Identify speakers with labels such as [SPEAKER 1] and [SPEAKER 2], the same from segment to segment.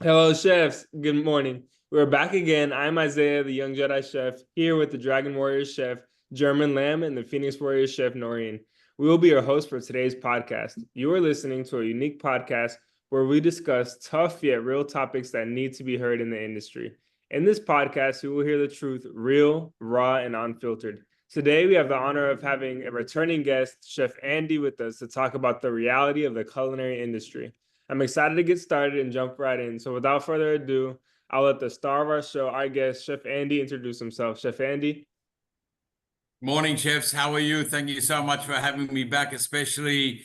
[SPEAKER 1] Hello, chefs. Good morning. We're back again. I'm Isaiah, the young Jedi chef, here with the Dragon Warrior chef, German Lamb, and the Phoenix Warrior chef, Noreen. We will be your host for today's podcast. You are listening to a unique podcast where we discuss tough yet real topics that need to be heard in the industry. In this podcast, you will hear the truth real, raw, and unfiltered. Today, we have the honor of having a returning guest, Chef Andy, with us to talk about the reality of the culinary industry. I'm excited to get started and jump right in. So without further ado, I'll let the star of our show, our guest, Chef Andy, introduce himself. Chef Andy.
[SPEAKER 2] Morning, chefs. How are you? Thank you so much for having me back, especially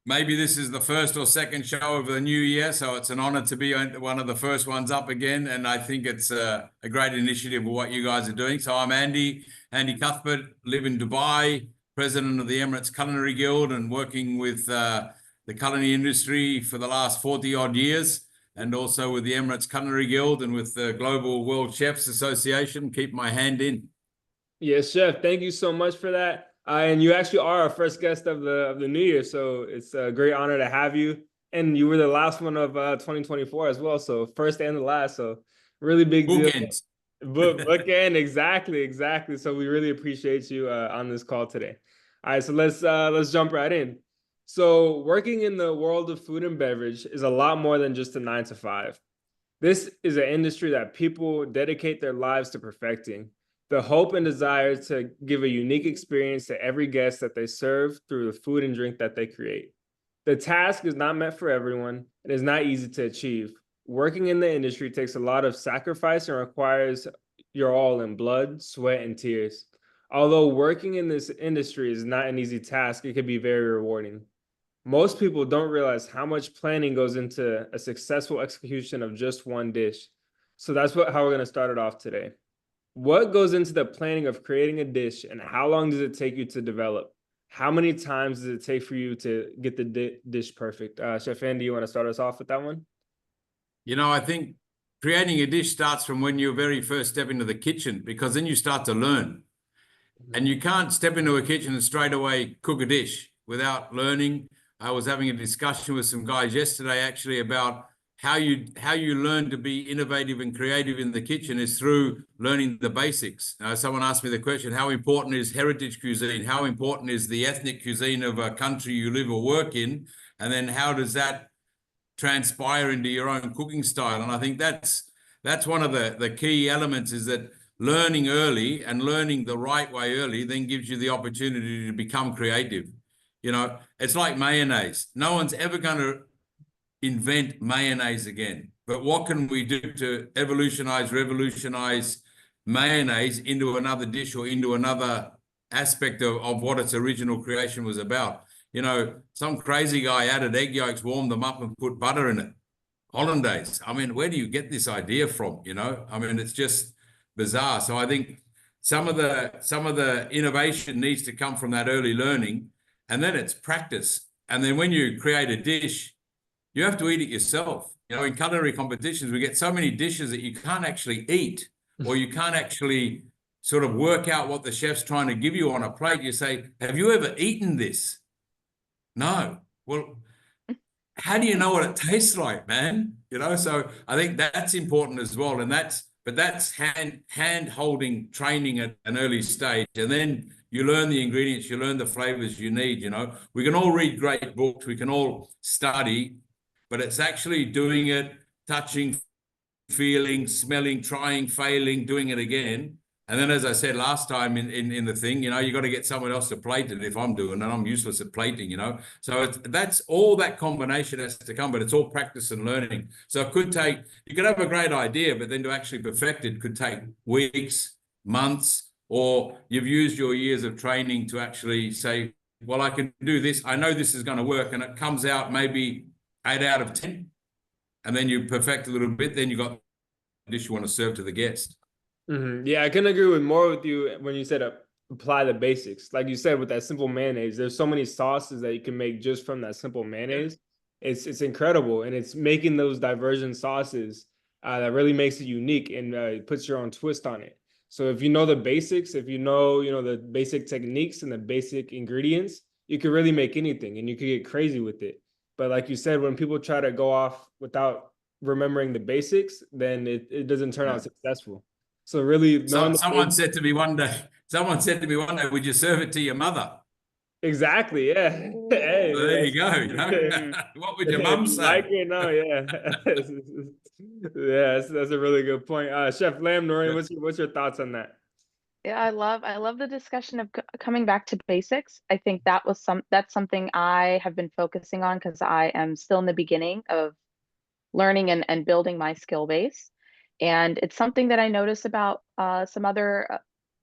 [SPEAKER 2] maybe this is the first or second show of the new year, so it's an honor to be one of the first ones up again, and I think it's a great initiative of what you guys are doing. So I'm Andy Cuthbert, live in Dubai, president of the Emirates Culinary Guild, and working with the culinary industry for the last 40-odd years, and also with the Emirates Culinary Guild and with the Global World Chefs Association. Keep my hand in.
[SPEAKER 1] Yes, Chef. Thank you so much for that. And you actually are our first guest of the new year, so it's a great honor to have you. And you were the last one of 2024 as well, so first and the last. So really big deal.
[SPEAKER 2] Bookends.
[SPEAKER 1] Bookend, exactly. So we really appreciate you on this call today. All right, so let's jump right in. So working in the world of food and beverage is a lot more than just a 9 to 5. This is an industry that people dedicate their lives to perfecting. The hope and desire to give a unique experience to every guest that they serve through the food and drink that they create. The task is not meant for everyone. It is not easy to achieve. Working in the industry takes a lot of sacrifice and requires your all in blood, sweat, and tears. Although working in this industry is not an easy task, it can be very rewarding. Most people don't realize how much planning goes into a successful execution of just one dish. So that's how we're going to start it off today. What goes into the planning of creating a dish, and how long does it take you to develop? How many times does it take for you to get the dish perfect? Chef Andy, you want to start us off with that one?
[SPEAKER 2] I think creating a dish starts from when you very first step into the kitchen, because then you start to learn. And you can't step into a kitchen and straight away cook a dish without learning. I was having a discussion with some guys yesterday actually about how you learn to be innovative and creative in the kitchen is through learning the basics. Someone asked me the question, how important is heritage cuisine? How important is the ethnic cuisine of a country you live or work in? And then how does that transpire into your own cooking style? And I think that's one of the key elements, is that learning early and learning the right way early then gives you the opportunity to become creative. It's like mayonnaise. No one's ever going to invent mayonnaise again. But what can we do to revolutionize mayonnaise into another dish or into another aspect of what its original creation was about? Some crazy guy added egg yolks, warmed them up, and put butter in it. Hollandaise. I mean, where do you get this idea from? It's just bizarre. So I think some of the innovation needs to come from that early learning, and then it's practice. And then when you create a dish, you have to eat it yourself. In culinary competitions, we get so many dishes that you can't actually eat, or you can't actually sort of work out what the chef's trying to give you on a plate. You say, have you ever eaten this? No. Well, how do you know what it tastes like, man? So I think that's important as well. And that's hand holding training at an early stage. And then you learn the ingredients, you learn the flavors you need. We can all read great books, we can all study, but it's actually doing it, touching, feeling, smelling, trying, failing, doing it again. And then, as I said last time in the thing, you got to get someone else to plate it. If I'm doing it, I'm useless at plating, So that's all, that combination has to come, but it's all practice and learning. So you could have a great idea, but then to actually perfect it could take weeks, months, or you've used your years of training to actually say, well, I can do this. I know this is going to work. And it comes out maybe 8 out of 10. And then you perfect a little bit, then you got the dish you want to serve to the guest.
[SPEAKER 1] Mm-hmm. Yeah, I can agree with you when you said apply the basics. Like you said, with that simple mayonnaise, there's so many sauces that you can make just from that simple mayonnaise. It's incredible, and it's making those diversion sauces that really makes it unique and puts your own twist on it. So if you know the basics, if you know the basic techniques and the basic ingredients, you can really make anything, and you can get crazy with it. But like you said, when people try to go off without remembering the basics, then it doesn't turn out successful. So really knowing
[SPEAKER 2] So
[SPEAKER 1] the
[SPEAKER 2] someone said to me one day, would you serve it to your mother?
[SPEAKER 1] exactly, yeah.
[SPEAKER 2] So
[SPEAKER 1] Hey,
[SPEAKER 2] there you go,
[SPEAKER 1] that's
[SPEAKER 2] What would your
[SPEAKER 1] if
[SPEAKER 2] mum
[SPEAKER 1] you like
[SPEAKER 2] say?
[SPEAKER 1] it, no, yeah. Yeah, that's a really good point. Chef Lamb, Noreen, what's your thoughts on that?
[SPEAKER 3] Yeah, I love the discussion of coming back to basics. I think that's something I have been focusing on because I am still in the beginning of learning and building my skill base. And it's something that I noticed about some other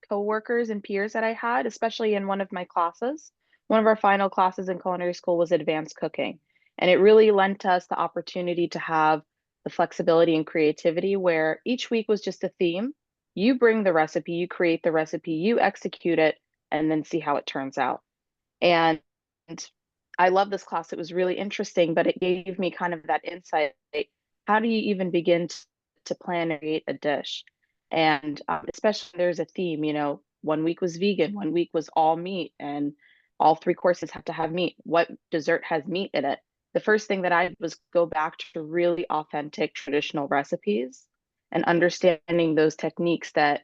[SPEAKER 3] coworkers and peers that I had, especially in one of my classes. One of our final classes in culinary school was advanced cooking. And it really lent us the opportunity to have the flexibility and creativity where each week was just a theme. You bring the recipe, you create the recipe, you execute it, and then see how it turns out. And I love this class. It was really interesting, but it gave me kind of that insight. How do you even begin to plan and create a dish? And especially there's a theme, 1 week was vegan, 1 week was all meat, and all three courses have to have meat. What dessert has meat in it? The first thing that I did was go back to really authentic traditional recipes and understanding those techniques that,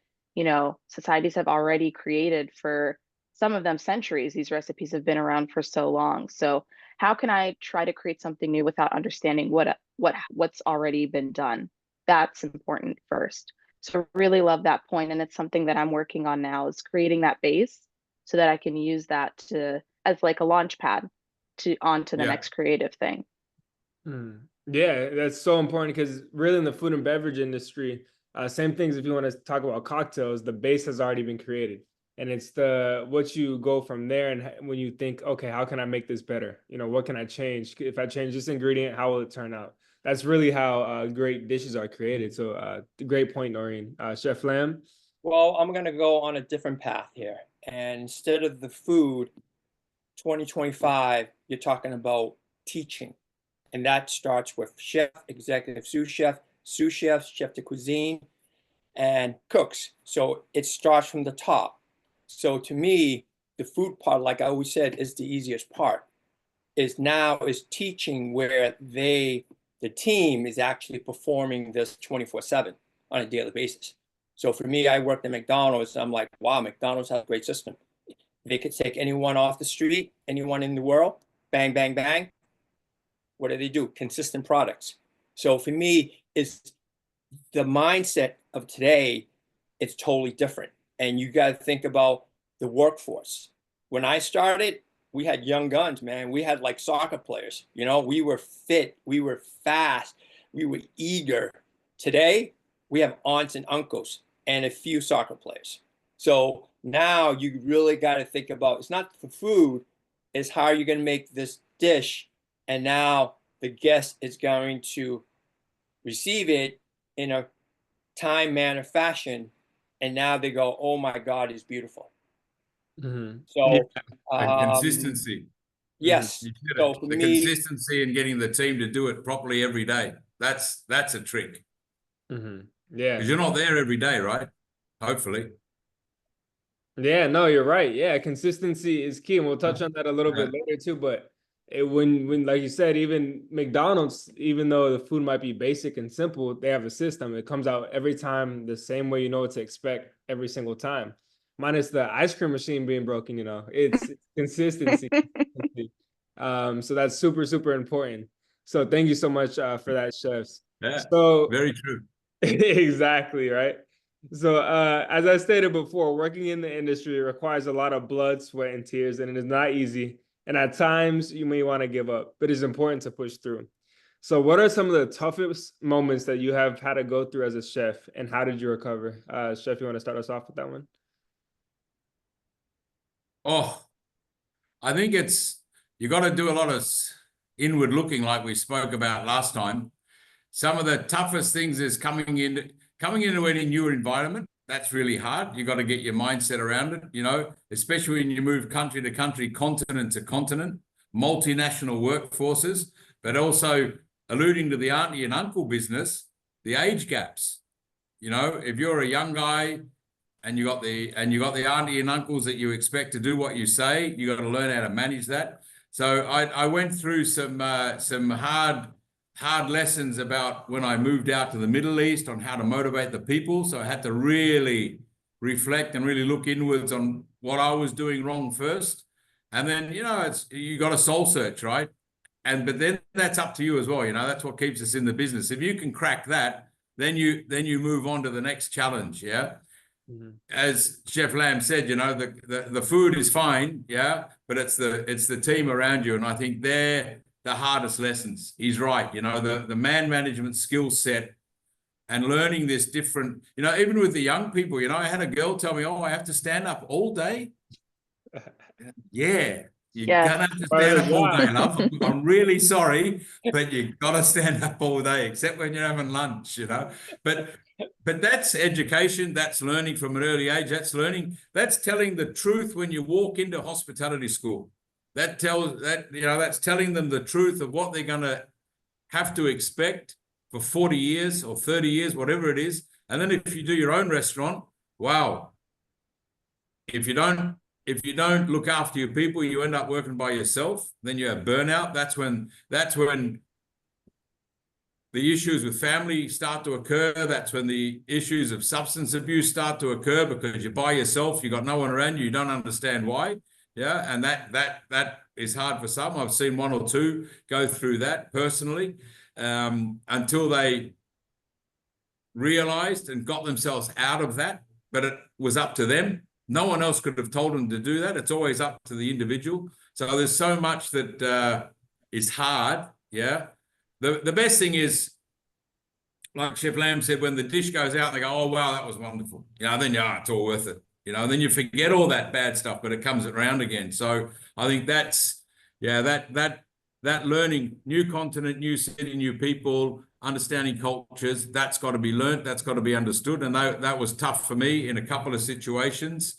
[SPEAKER 3] societies have already created for some of them centuries. These recipes have been around for so long. So how can I try to create something new without understanding what's already been done? That's important first. So I really love that point, and it's something that I'm working on now is creating that base so that I can use that to as like a launch pad to onto the
[SPEAKER 2] Yeah.
[SPEAKER 3] next creative thing.
[SPEAKER 1] Yeah, that's so important because really in the food and beverage industry, same things if you want to talk about cocktails, the base has already been created. And it's the what you go from there and when you think, okay, how can I make this better? What can I change? If I change this ingredient, how will it turn out? That's really how great dishes are created. So great point, Noreen. Chef Lamb.
[SPEAKER 4] Well, I'm going to go on a different path here. And instead of the food, 2025, you're talking about teaching. And that starts with chef, executive sous chefs, chef de cuisine, and cooks. So it starts from the top. So to me, the food part, like I always said, is the easiest part. Is teaching where the team is actually performing this 24/7 on a daily basis. So for me, I worked at McDonald's. I'm like, wow, McDonald's has a great system. They could take anyone off the street, anyone in the world, bang, bang, bang. What do? Consistent products. So for me, it's the mindset of today, it's totally different. And you got to think about the workforce. When I started, we had young guns, man. We had like soccer players. We were fit, we were fast, we were eager. Today, we have aunts and uncles and a few soccer players. So now you really got to think about it's not the food, it's how you're going to make this dish. And now the guest is going to receive it in a time, manner, fashion. And now they go, oh my God, it's beautiful. So,
[SPEAKER 2] And consistency.
[SPEAKER 4] yes.
[SPEAKER 2] You get
[SPEAKER 4] So
[SPEAKER 2] it.
[SPEAKER 4] for
[SPEAKER 2] The
[SPEAKER 4] me,
[SPEAKER 2] consistency and getting the team to do it properly every day. That's a trick.
[SPEAKER 1] Yeah.
[SPEAKER 2] Because you're not there every day, right? Hopefully.
[SPEAKER 1] Yeah, no, you're right. Yeah, consistency is key, and we'll touch on that a little bit later too. But when like you said, even McDonald's, even though the food might be basic and simple, they have a system. It comes out every time the same way you know what to expect every single time. Minus the ice cream machine being broken, it's consistency. So that's super, super important. So thank you so much for that, chefs.
[SPEAKER 2] Yeah,
[SPEAKER 1] So
[SPEAKER 2] very true.
[SPEAKER 1] exactly, right? So, as I stated before, working in the industry requires a lot of blood, sweat, and tears, and it is not easy. And at times, you may want to give up, but it's important to push through. So, what are some of the toughest moments that you have had to go through as a chef, and how did you recover? Chef, you want to start us off with that one?
[SPEAKER 2] Oh, I think you got to do a lot of inward looking, like we spoke about last time. Some of the toughest things is coming into any new environment. That's really hard. You got to get your mindset around it, especially when you move country to country, continent to continent, multinational workforces, but also alluding to the auntie and uncle business, the age gaps. If you're a young guy and you got the auntie and uncles that you expect to do what you say, you got to learn how to manage that. So I went through some hard hard lessons about when I moved out to the Middle East on how to motivate the people. So I had to really reflect and really look inwards on what I was doing wrong first. And then, you got a soul search, right? But then that's up to you as well. That's what keeps us in the business. If you can crack that, then you move on to the next challenge. Yeah. Mm-hmm. As Chef Lamb said, the food is fine. Yeah. But it's the team around you. And I think they're the hardest lessons. He's right. The man management skill set and learning this different, even with the young people, I had a girl tell me, oh, I have to stand up all day. Yeah. You're gonna have to stand up all day, love. I'm really sorry, but you gotta stand up all day, except when you're having lunch, But that's education, that's learning from an early age, that's telling the truth when you walk into hospitality school. That's telling them the truth of what they're gonna have to expect for 40 years or 30 years, whatever it is. And then if you do your own restaurant, wow. If you don't look after your people, you end up working by yourself. Then you have burnout. That's when the issues with family start to occur. That's when the issues of substance abuse start to occur, because you're by yourself. You got no one around you. You don't understand why. Yeah, and that is hard for some. I've seen one or two go through that personally, until they realized and got themselves out of that. But it was up to them. No one else could have told them to do that. It's always up to the individual. So there's so much that is hard. Yeah. The best thing is, like Chef Lamb said, when the dish goes out, they go, oh, wow, that was wonderful. Then it's all worth it. And then you forget all that bad stuff, but it comes around again. So I think that's, that learning, new continent, new city, new people, understanding cultures, that's got to be learned, that's got to be understood. And that was tough for me in a couple of situations.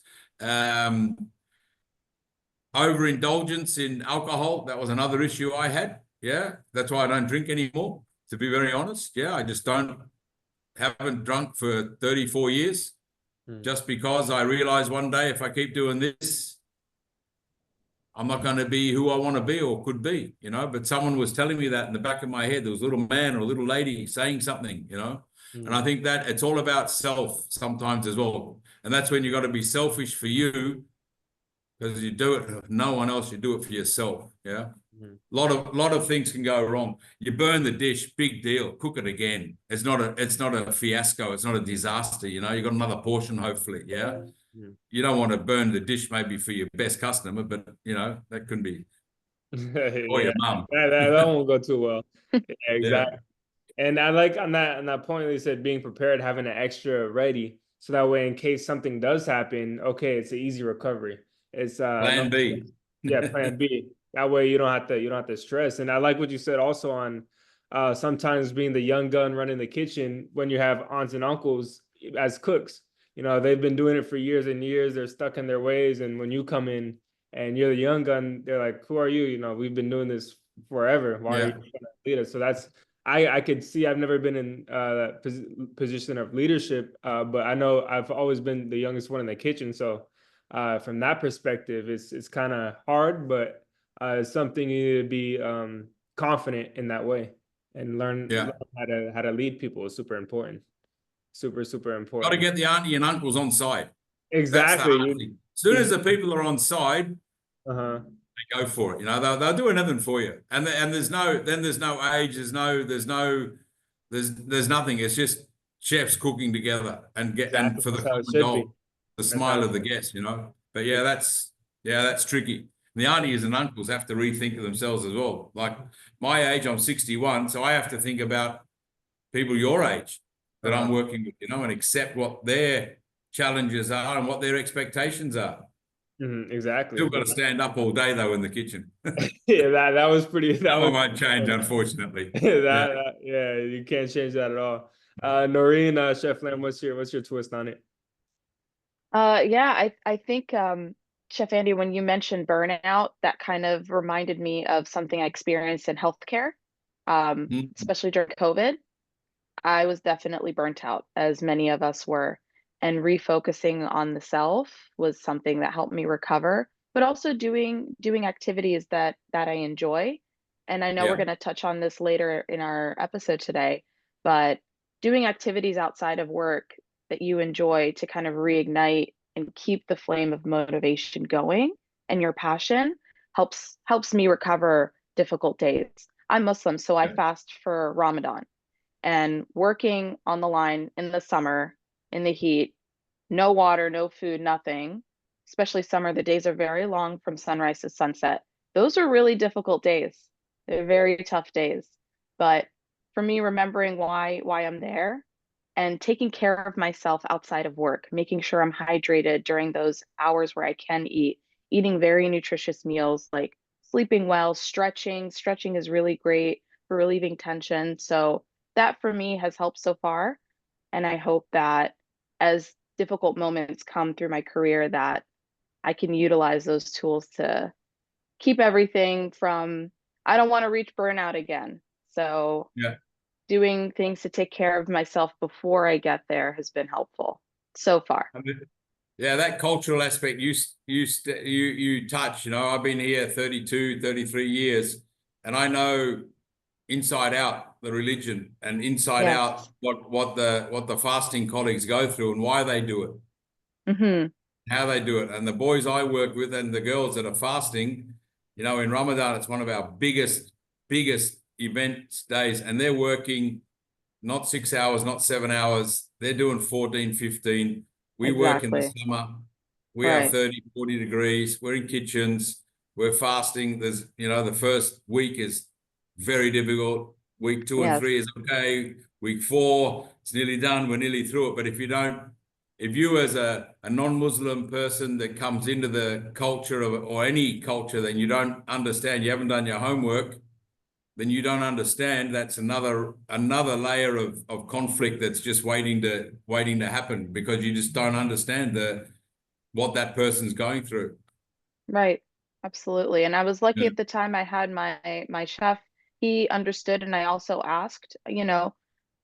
[SPEAKER 2] Overindulgence in alcohol, that was another issue I had. Yeah, that's why I don't drink anymore, to be very honest. Yeah, I just haven't drunk for 34 years, just because I realized one day if I keep doing this, I'm not going to be who I want to be or could be, but someone was telling me that in the back of my head. There was a little man or a little lady saying something, and I think that it's all about self sometimes as well. And that's when you got to be selfish for you, because you do it for no one else, you do it for yourself. Yeah. A lot of things can go wrong. You burn the dish, big deal, cook it again. It's not a fiasco. It's not a disaster. You got another portion, hopefully. Yeah. You don't want to burn the dish maybe for your best customer, but that couldn't be or your mum.
[SPEAKER 1] That won't go too well. Yeah, exactly. Yeah. And I like on that point, they said being prepared, having an extra ready, so that way in case something does happen, okay, it's an easy recovery. It's
[SPEAKER 2] plan B.
[SPEAKER 1] Yeah, plan B. That way you don't have to stress. And I like what you said also on sometimes being the young gun running the kitchen when you have aunts and uncles as cooks. They've been doing it for years and years. They're stuck in their ways. And when you come in and you're the young gun, they're like, who are you? We've been doing this forever. Why are you trying to lead us? So that's, I could see, I've never been in that position of leadership, but I know I've always been the youngest one in the kitchen. So from that perspective, it's kind of hard, but it's something you need to be confident in that way and learn how to lead people is super important. Super important.
[SPEAKER 2] Got to get the auntie and uncles on side.
[SPEAKER 1] Exactly.
[SPEAKER 2] As soon as the people are on side, they go for it. They'll do anything for you. And there's no age. There's nothing. It's just chefs cooking together and and for the common goal, the smile of the guest. But that's tricky. And the aunties and uncles have to rethink of themselves as well. Like my age, I'm 61, so I have to think about people your age that I'm working with, and accept what their challenges are and what their expectations are.
[SPEAKER 1] Exactly.
[SPEAKER 2] Still got to stand up all day though in the kitchen.
[SPEAKER 1] Yeah, that was pretty. That
[SPEAKER 2] won't change, unfortunately.
[SPEAKER 1] You can't change that at all. Noreen, Chef Lamb, what's your twist on it?
[SPEAKER 3] I think Chef Andy, when you mentioned burnout, that kind of reminded me of something I experienced in healthcare, especially during COVID. I was definitely burnt out, as many of us were, and refocusing on the self was something that helped me recover, but also doing activities that I enjoy and I know we're
[SPEAKER 2] Yeah.
[SPEAKER 3] going to touch on this later in our episode today, but doing activities outside of work that you enjoy to kind of reignite and keep the flame of motivation going and your passion helps me recover difficult days. I'm Muslim, so I
[SPEAKER 2] Yeah.
[SPEAKER 3] fast for Ramadan, and working on the line in the summer in the heat, no water, no food, nothing, especially summer, the days are very long from sunrise to sunset. Those are really difficult days. They're very tough days. But for me, remembering why I'm there and taking care of myself outside of work, making sure I'm hydrated during those hours where I can eat, eating very nutritious meals, like sleeping well, stretching. Stretching is really great for relieving tension. So that for me has helped so far. And I hope that as difficult moments come through my career, that I can utilize those tools to keep everything from, I don't want to reach burnout again. So
[SPEAKER 2] Yeah.
[SPEAKER 3] doing things to take care of myself before I get there has been helpful so far.
[SPEAKER 2] Yeah, that cultural aspect you touch, I've been here 32, 33 years, and I know inside out the religion and inside
[SPEAKER 3] Yes.
[SPEAKER 2] out what the fasting colleagues go through and why they do it, how they do it. And the boys I work with and the girls that are fasting, in Ramadan, it's one of our biggest events days, and they're working not 6 hours, not 7 hours. They're doing 14, 15. We work in the
[SPEAKER 3] Exactly.
[SPEAKER 2] summer. We have
[SPEAKER 3] Right.
[SPEAKER 2] 30, 40 degrees. We're in kitchens. We're fasting. There's, the first week is very difficult. Week 2 and
[SPEAKER 3] Yes.
[SPEAKER 2] 3 is okay. Week 4, it's nearly done. We're nearly through it. But if you as a non-Muslim person that comes into the culture or any culture, then you don't understand, you haven't done your homework, then you don't understand. That's another layer of conflict that's just waiting to happen, because you just don't understand what that person's going through.
[SPEAKER 3] Right. Absolutely. And I was lucky
[SPEAKER 2] Yeah.
[SPEAKER 3] at the time I had my chef. He understood, and I also asked,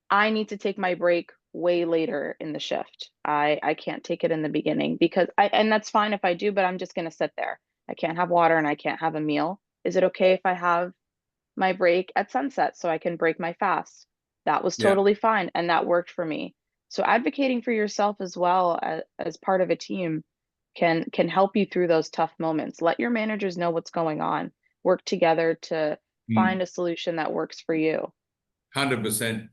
[SPEAKER 3] I need to take my break way later in the shift. I can't take it in the beginning because and that's fine if I do, but I'm just going to sit there. I can't have water and I can't have a meal. Is it okay if I have my break at sunset so I can break my fast? That was
[SPEAKER 2] Yeah.
[SPEAKER 3] totally fine, and that worked for me. So advocating for yourself as well as part of a team can help you through those tough moments. Let your managers know what's going on. Work together to find a solution that works for you.
[SPEAKER 2] 100%.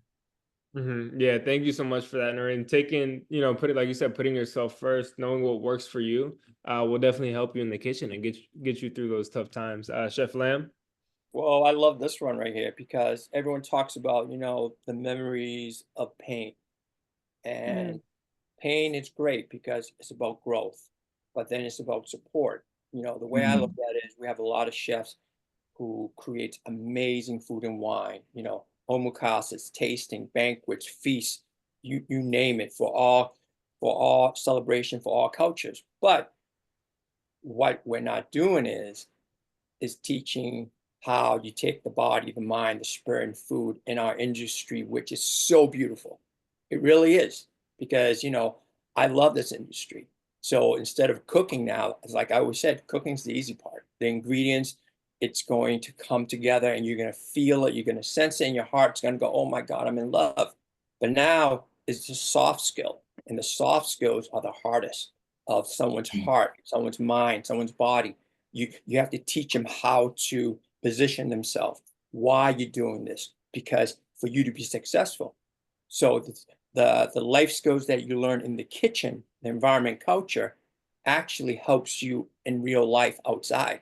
[SPEAKER 1] Yeah, thank you so much for that, Noreen. Taking, put it like you said, putting yourself first, knowing what works for you, will definitely help you in the kitchen and get you through those tough times. Chef Lamb.
[SPEAKER 4] Well, I love this one right here because everyone talks about, the memories of pain.
[SPEAKER 3] Mm,
[SPEAKER 4] And pain is great because it's about growth, but then it's about support. The way I look at it is we have a lot of chefs who create amazing food and wine, omacases, tasting, banquets, feasts, you name it, for all celebration, for all cultures. But what we're not doing is teaching how you take the body, the mind, the spirit, and food in our industry, which is so beautiful. It really is, because I love this industry. So instead of cooking now, as like I always said, cooking's the easy part. The ingredients, it's going to come together and you're going to feel it, you're going to sense it in your heart. It's going to go, oh my God, I'm in love. But now it's just soft skill, and the soft skills are the hardest of someone's heart, someone's mind, someone's body. You have to teach them how to position themselves. Why you're doing this? Because for you to be successful. So the life skills that you learn in the kitchen, the environment, culture, actually helps you in real life outside.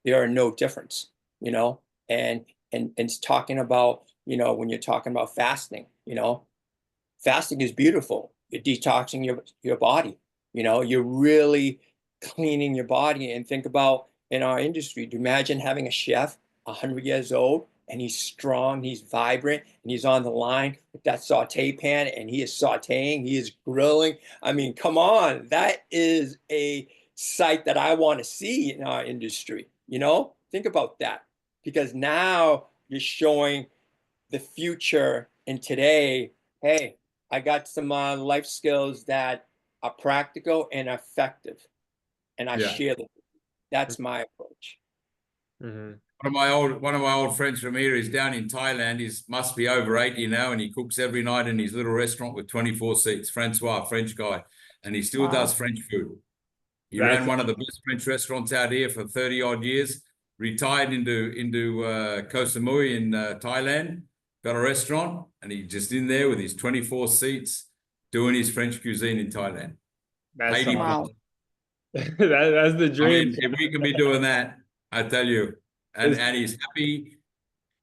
[SPEAKER 4] There are no difference, and it's talking about, when you're talking about fasting, fasting is beautiful. You're detoxing your body. You're really cleaning your body. And think about in our industry, do you imagine having a chef 100 years old, and he's strong, he's vibrant, and he's on the line with that saute pan, and he is sauteing, he is grilling. I mean, come on, that is a sight that I want to see in our industry. Think about that, because now you're showing the future in today. Hey, I got some life skills that are practical and effective, and I
[SPEAKER 2] Yeah.
[SPEAKER 4] share them. That's my approach.
[SPEAKER 2] One of my old friends from here is down in Thailand. He must be over 80 now, and he cooks every night in his little restaurant with 24 seats. Francois, French guy, and he still
[SPEAKER 3] Wow.
[SPEAKER 2] does French food. He
[SPEAKER 1] That's
[SPEAKER 2] ran one of the best French restaurants out here for 30 odd years. Retired into Koh Samui in Thailand. Got a restaurant, and he's just in there with his 24 seats doing his French cuisine in Thailand.
[SPEAKER 1] That's
[SPEAKER 2] 80
[SPEAKER 3] Wow.
[SPEAKER 2] plus.
[SPEAKER 1] that's the
[SPEAKER 2] I
[SPEAKER 1] dream.
[SPEAKER 2] mean, if we can be doing that, I tell you, and
[SPEAKER 1] It's-
[SPEAKER 2] he's happy,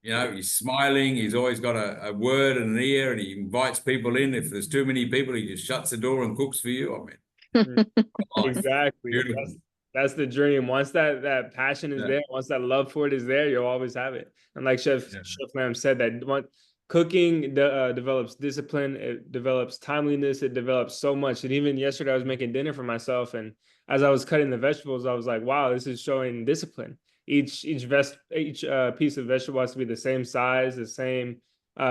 [SPEAKER 2] you know, he's smiling, he's always got a word and an ear, and he invites people in. If there's too many people, he just shuts the door and cooks for you. I mean, oh,
[SPEAKER 1] Exactly.
[SPEAKER 2] beautiful.
[SPEAKER 1] That's the dream. Once that passion is
[SPEAKER 2] Yeah.
[SPEAKER 1] there, once that love for it is there, you'll always have it. And like Chef Lamb said, that cooking develops discipline, it develops timeliness, it develops so much. And even yesterday, I was making dinner for myself, and as I was cutting the vegetables, I was like, "Wow, this is showing discipline." Each piece of vegetable has to be the same size, the same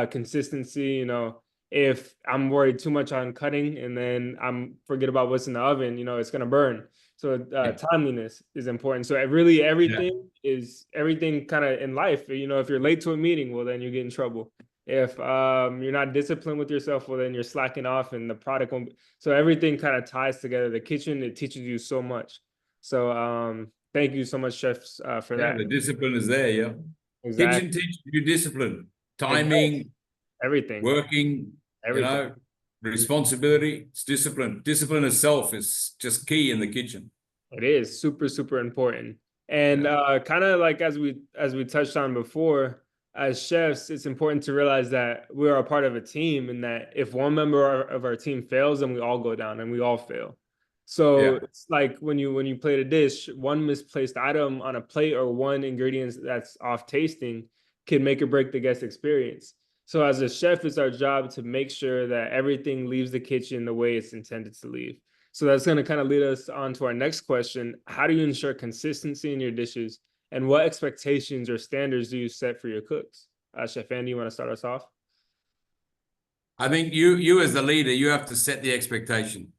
[SPEAKER 1] consistency. You know, if I'm worried too much on cutting and then I'm forget about what's in the oven, you know, it's gonna burn. So timeliness is important. So really everything is everything kind of in life. You know, if you're late to a meeting, well, then you get in trouble. If you're not disciplined with yourself, well, then you're slacking off and the product won't. So everything kind of ties together. The kitchen, it teaches you so much. So thank you so much, chefs, for
[SPEAKER 2] Yeah,
[SPEAKER 1] that.
[SPEAKER 2] the discipline is there, yeah.
[SPEAKER 1] Exactly.
[SPEAKER 2] Kitchen teaches you discipline, timing,
[SPEAKER 1] Everything.
[SPEAKER 2] working,
[SPEAKER 1] Everything.
[SPEAKER 2] you know, responsibility. It's discipline. Discipline itself is just key in the kitchen.
[SPEAKER 1] It is super, super important. And kind of like as we touched on before, as chefs, it's important to realize that we are a part of a team and that if one member of our team fails, then we all go down and we all fail. So it's like when you plate a dish, one misplaced item on a plate or one ingredient that's off tasting can make or break the guest experience. So as a chef, it's our job to make sure that everything leaves the kitchen the way it's intended to leave. So that's going to kind of lead us on to our next question. How do you ensure consistency in your dishes? And what expectations or standards do you set for your cooks? Chef Andy, you want to start us off?
[SPEAKER 2] I think you as the leader, you have to set the expectation.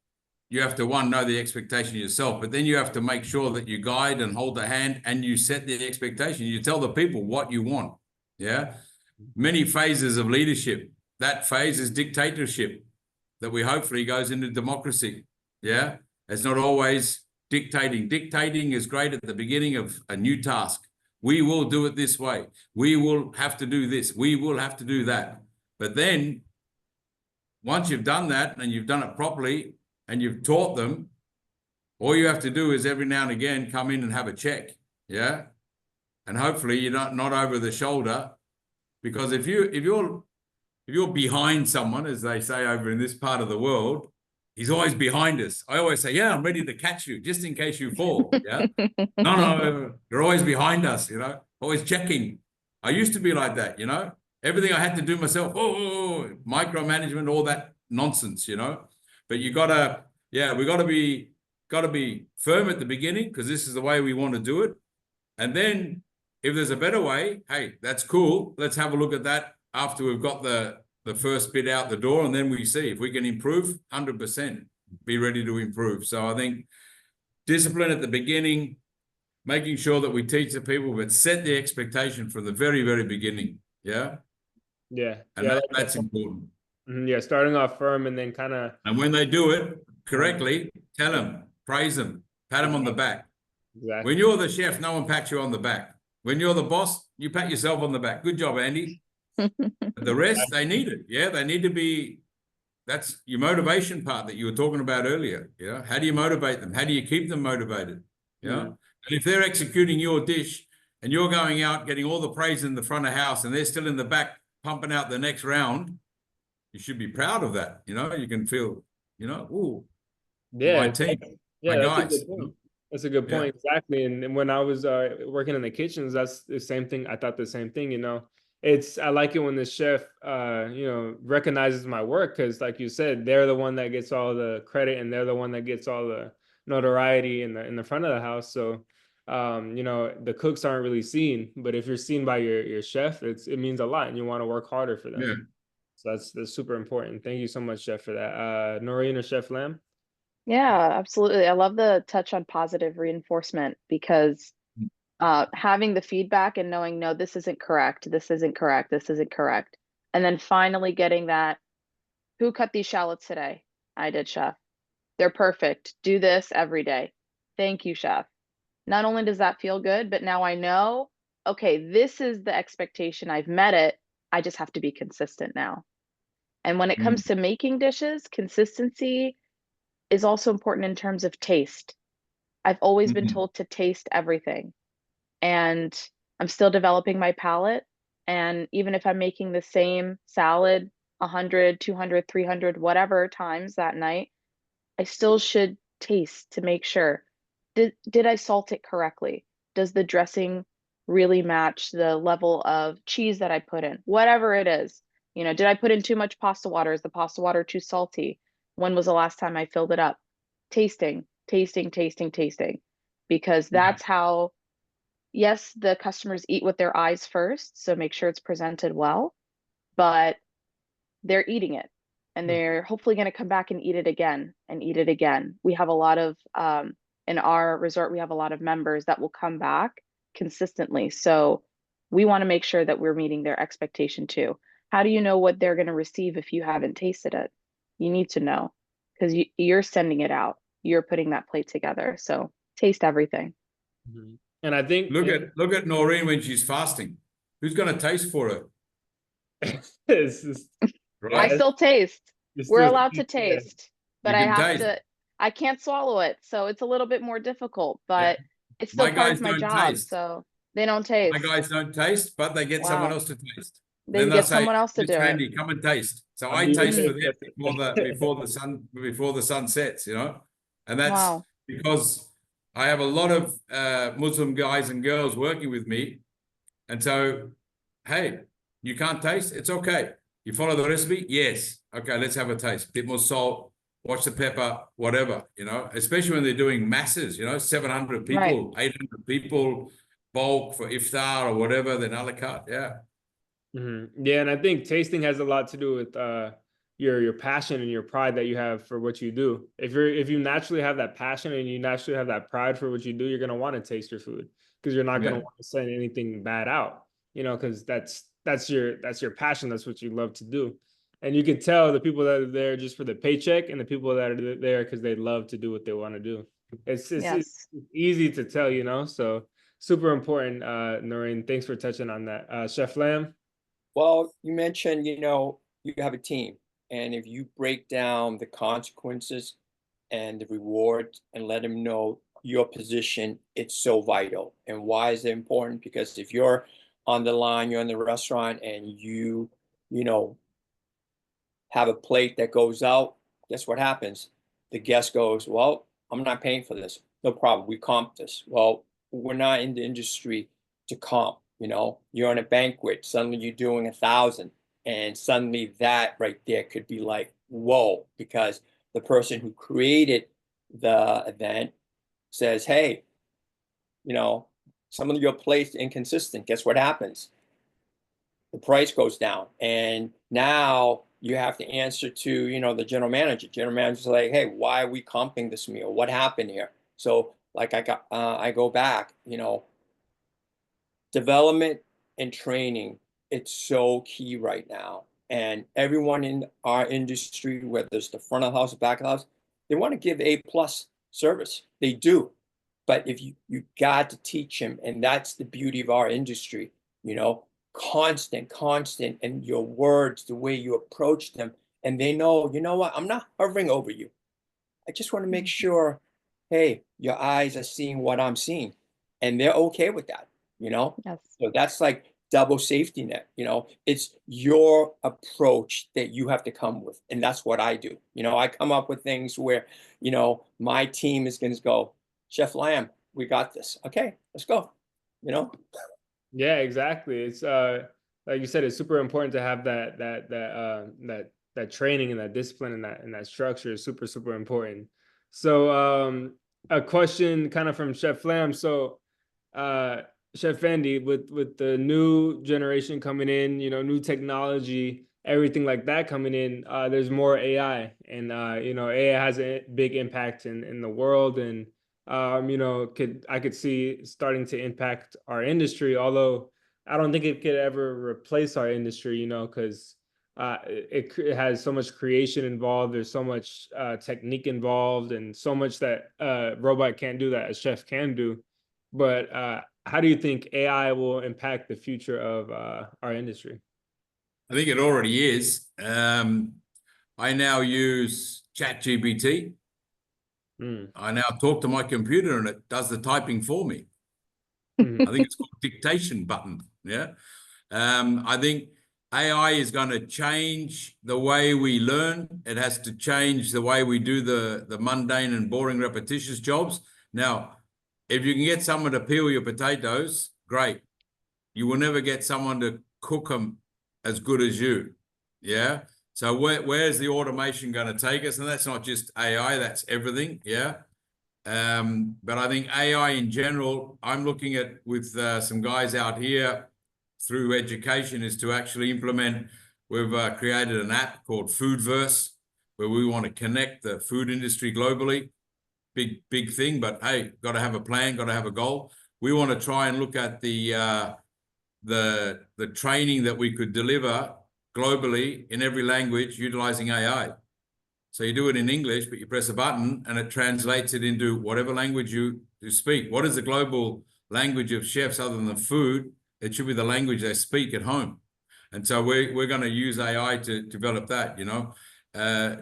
[SPEAKER 2] You have to, one, know the expectation yourself, but then you have to make sure that you guide and hold the hand and you set the expectation. You tell the people what you want. Yeah. Many phases of leadership. That phase is dictatorship that we hopefully goes into democracy. Yeah. It's not always dictating. Dictating is great at the beginning of a new task. We will do it this way. We will have to do this. We will have to do that. But then once you've done that and you've done it properly and you've taught them, all you have to do is every now and again come in and have a check. Yeah. And hopefully you're not over the shoulder, because if you're behind someone, as they say over in this part of the world, he's always behind us. I always say, yeah, I'm ready to catch you just in case you fall. Yeah. No, you're always behind us, you know, always checking. I used to be like that, you know, everything I had to do myself. Micromanagement, all that nonsense, you know. But we gotta be firm at the beginning, because this is the way we want to do it. And then if there's a better way, hey, that's cool. Let's have a look at that after we've got the first bit out the door, and then we see if we can improve. 100% be ready to improve. So I think discipline at the beginning, making sure that we teach the people, but set the expectation from the very, very beginning. Yeah.
[SPEAKER 1] Yeah.
[SPEAKER 2] And that's important.
[SPEAKER 1] Yeah. Starting off firm and then kind of.
[SPEAKER 2] And when they do it correctly, tell them, praise them, pat them on the back.
[SPEAKER 1] Exactly.
[SPEAKER 2] When you're the chef, no one pats you on the back. When you're the boss, you pat yourself on the back. Good job, Andy. The rest, they need it. Yeah, they need to be. That's your motivation part that you were talking about earlier. Yeah. How do you motivate them? How do you keep them motivated? Yeah. And if they're executing your dish and you're going out getting all the praise in the front of house and they're still in the back pumping out the next round, you should be proud of that. You know, you can feel, you know, ooh, my team, my guys.
[SPEAKER 1] That's a good point. Exactly. And when I was working in the kitchens, that's the same thing. I thought the same thing, you know. I like it when the chef, you know, recognizes my work, because like you said, they're the one that gets all the credit and they're the one that gets all the notoriety in the front of the house. So, you know, the cooks aren't really seen, but if you're seen by your chef, it means a lot and you want to work harder for them.
[SPEAKER 2] Yeah.
[SPEAKER 1] So that's super important. Thank you so much, Chef, for that. Noreen or Chef Lamb?
[SPEAKER 3] Yeah, absolutely. I love the touch on positive reinforcement, because having the feedback and knowing, no, this isn't correct, this isn't correct, this isn't correct. And then finally getting that, who cut these shallots today? I did, chef. They're perfect. Do this every day. Thank you, chef. Not only does that feel good, but now I know, okay, this is the expectation. I've met it. I just have to be consistent now. And when it comes to making dishes, consistency is also important in terms of taste. I've always been told to taste everything. And I'm still developing my palate. And even if I'm making the same salad 100, 200, 300, whatever times that night, I still should taste to make sure. Did I salt it correctly? Does the dressing really match the level of cheese that I put in? Whatever it is. Did I put in too much pasta water? Is the pasta water too salty? When was the last time I filled it up? Tasting, tasting, tasting, tasting. Because that's how, yes, the customers eat with their eyes first, so make sure it's presented well, but they're eating it and they're hopefully going to come back and eat it again and eat it again. We have a lot of, in our resort, we have a lot of members that will come back consistently. So we want to make sure that we're meeting their expectation too. How do you know what they're going to receive if you haven't tasted it? You need to know because you're sending it out. You're putting that plate together. So taste everything.
[SPEAKER 1] And I think
[SPEAKER 2] look at Noreen when she's fasting. Who's going to taste for her?
[SPEAKER 3] I still taste. We're allowed to taste, but I have
[SPEAKER 2] taste.
[SPEAKER 3] I can't swallow it. So it's a little bit more difficult, but it's still part of my job. Taste. So they don't taste.
[SPEAKER 2] My guys don't taste, but they get someone else to taste.
[SPEAKER 3] They get someone else to do
[SPEAKER 2] Andy,
[SPEAKER 3] it.
[SPEAKER 2] come and taste. So I taste for them before the sun sets, and that's because I have a lot of Muslim guys and girls working with me, and so hey, you can't taste, it's okay. You follow the recipe, yes, okay, let's have a taste. Bit more salt, watch the pepper, whatever, especially when they're doing masses, 700 people, 800 people, bulk for iftar or whatever, then a la carte, yeah.
[SPEAKER 1] Yeah, and I think tasting has a lot to do with your passion and your pride that you have for what you do. If you naturally have that passion and you naturally have that pride for what you do, you're gonna want to taste your food because you're not gonna want to send anything bad out, because that's your passion. That's what you love to do. And you can tell the people that are there just for the paycheck and the people that are there because they love to do what they want to do. It's easy to tell, so super important. Noreen, thanks for touching on that. Chef Lamb.
[SPEAKER 4] Well, you mentioned, you have a team, and if you break down the consequences and the rewards and let them know your position, it's so vital. And why is it important? Because if you're on the line, you're in the restaurant, and you have a plate that goes out, guess what happens? The guest goes, well, I'm not paying for this. No problem. We comp this. Well, we're not in the industry to comp. You're on a banquet, suddenly you're doing 1,000, and suddenly that right there could be like, whoa, because the person who created the event says, hey, some of your plates inconsistent. Guess what happens? The price goes down, and now you have to answer to, the general manager. General manager's like, hey, why are we comping this meal? What happened here? So like I go back, development and training, it's so key right now. And everyone in our industry, whether it's the front of the house or back of the house, they want to give A+ service. They do. But if you got to teach them, and that's the beauty of our industry, constant, and your words, the way you approach them, and they know, what, I'm not hovering over you. I just want to make sure, hey, your eyes are seeing what I'm seeing, and they're okay with that.
[SPEAKER 3] Yes.
[SPEAKER 4] So that's like double safety net. It's your approach that you have to come with, and that's what I do. I come up with things where my team is going to go, Chef Lamb, we got this. Okay, let's go.
[SPEAKER 1] Yeah, exactly. It's like you said, it's super important to have that training and that discipline and that structure is super, super important. So a question kind of from Chef Lamb. So Chef Andy, with the new generation coming in, new technology, everything like that coming in, there's more AI, and AI has a big impact in the world, and I could see starting to impact our industry, although I don't think it could ever replace our industry, because it has so much creation involved. There's so much technique involved, and so much that robot can't do that a chef can do. But how do you think AI will impact the future of our industry?
[SPEAKER 2] I think it already is. I now use ChatGPT. I now talk to my computer and it does the typing for me. I think it's called dictation button. Yeah. I think AI is going to change the way we learn. It has to change the way we do the mundane and boring repetitious jobs. Now, if you can get someone to peel your potatoes, great. You will never get someone to cook them as good as you. Yeah. So where's the automation going to take us? And that's not just AI, that's everything. Yeah. But I think AI in general, I'm looking at with some guys out here through education is to actually implement. We've created an app called Foodverse where we want to connect the food industry globally. Big thing, but hey, got to have a plan, got to have a goal. We want to try and look at the training that we could deliver globally in every language utilizing AI. So you do it in English, but you press a button and it translates it into whatever language you speak. What is the global language of chefs other than food? It should be the language they speak at home. And so we're going to use AI to develop that,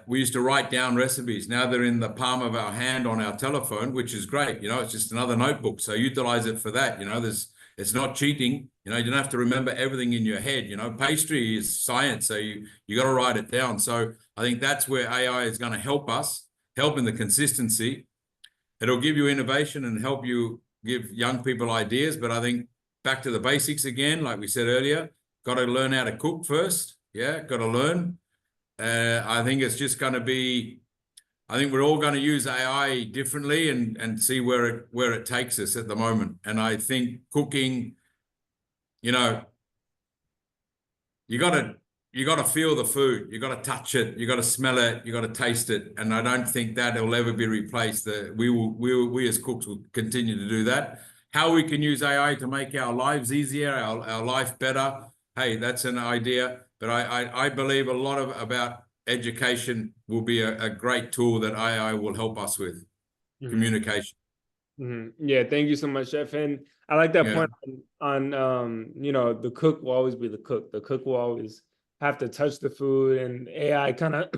[SPEAKER 2] We used to write down recipes. Now they're in the palm of our hand on our telephone, which is great. It's just another notebook. So utilize it for that. It's not cheating. You don't have to remember everything in your head. Pastry is science. So you got to write it down. So I think that's where AI is going to help us, help in the consistency. It'll give you innovation and help you give young people ideas. But I think back to the basics again, like we said earlier, got to learn how to cook first. Yeah, got to learn. I think it's just going to be, I think we're all going to use AI differently and see where it takes us at the moment. And I think cooking, you got to feel the food, you got to touch it, you got to smell it, you got to taste it. And I don't think that will ever be replaced. We as cooks will continue to do that. How we can use AI to make our lives easier, our life better. Hey, that's an idea. But I believe a lot about education will be a great tool that AI will help us with communication.
[SPEAKER 1] Yeah, thank you so much, Chef. And I like that point on the cook will always be the cook. The cook will always have to touch the food, and AI kind of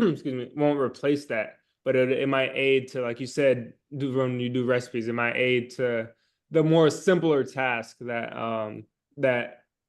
[SPEAKER 1] won't replace that, but it might aid to, like you said, when you do recipes, it might aid to the more simpler task that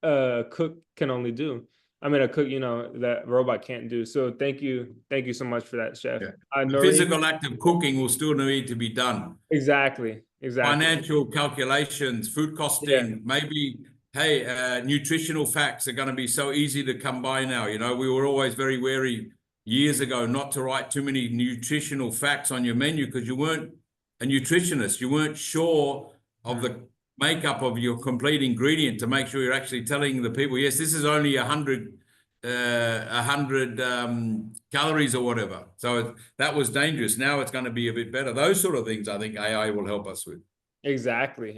[SPEAKER 1] a cook can only do. I mean, a cook, that robot can't do. So thank you so much for that, Chef.
[SPEAKER 2] Yeah. The physical act of cooking will still need to be done.
[SPEAKER 1] Exactly.
[SPEAKER 2] Financial calculations, food costing, maybe, hey, nutritional facts are going to be so easy to come by now. We were always very wary years ago not to write too many nutritional facts on your menu because you weren't a nutritionist. You weren't sure of the makeup of your complete ingredient to make sure you're actually telling the people, yes, this is only 100 calories or whatever. So that was dangerous. Now it's going to be a bit better. Those sort of things I think AI will help us with.
[SPEAKER 1] Exactly.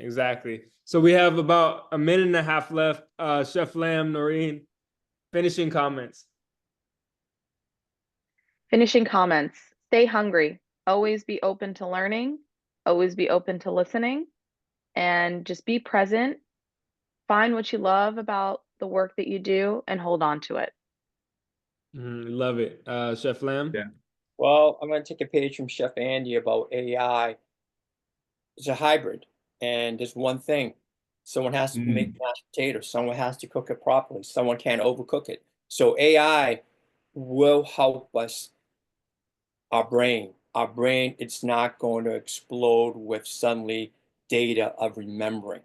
[SPEAKER 1] So we have about a minute and a half left. Chef Lamb, Noreen, finishing comments.
[SPEAKER 3] Finishing comments. Stay hungry. Always be open to learning. Always be open to listening. And just be present. Find what you love about the work that you do and hold on to it.
[SPEAKER 1] Love it. Chef Lamb?
[SPEAKER 4] Yeah. Well, I'm going to take a page from Chef Andy about AI. It's a hybrid. And there's one thing. Someone has to make mashed potatoes. Someone has to cook it properly. Someone can't overcook it. So AI will help us. Our brain, it's not going to explode with suddenly data of remembering,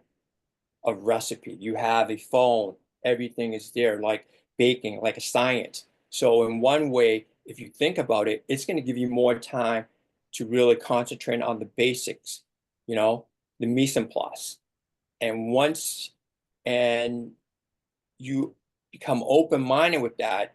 [SPEAKER 4] of recipe. You have a phone, everything is there, like baking, like a science. So in one way, if you think about it, it's going to give you more time to really concentrate on the basics, the mise en place. And once you become open-minded with that,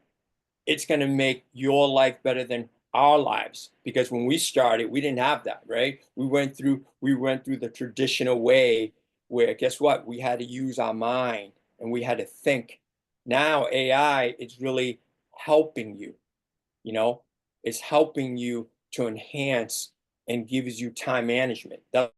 [SPEAKER 4] it's going to make your life better than our lives, because when we started, we didn't have that, right? We went through the traditional way where, guess what? We had to use our mind and we had to think. Now AI is really helping you, you know, it's helping you to enhance and gives you time management. That's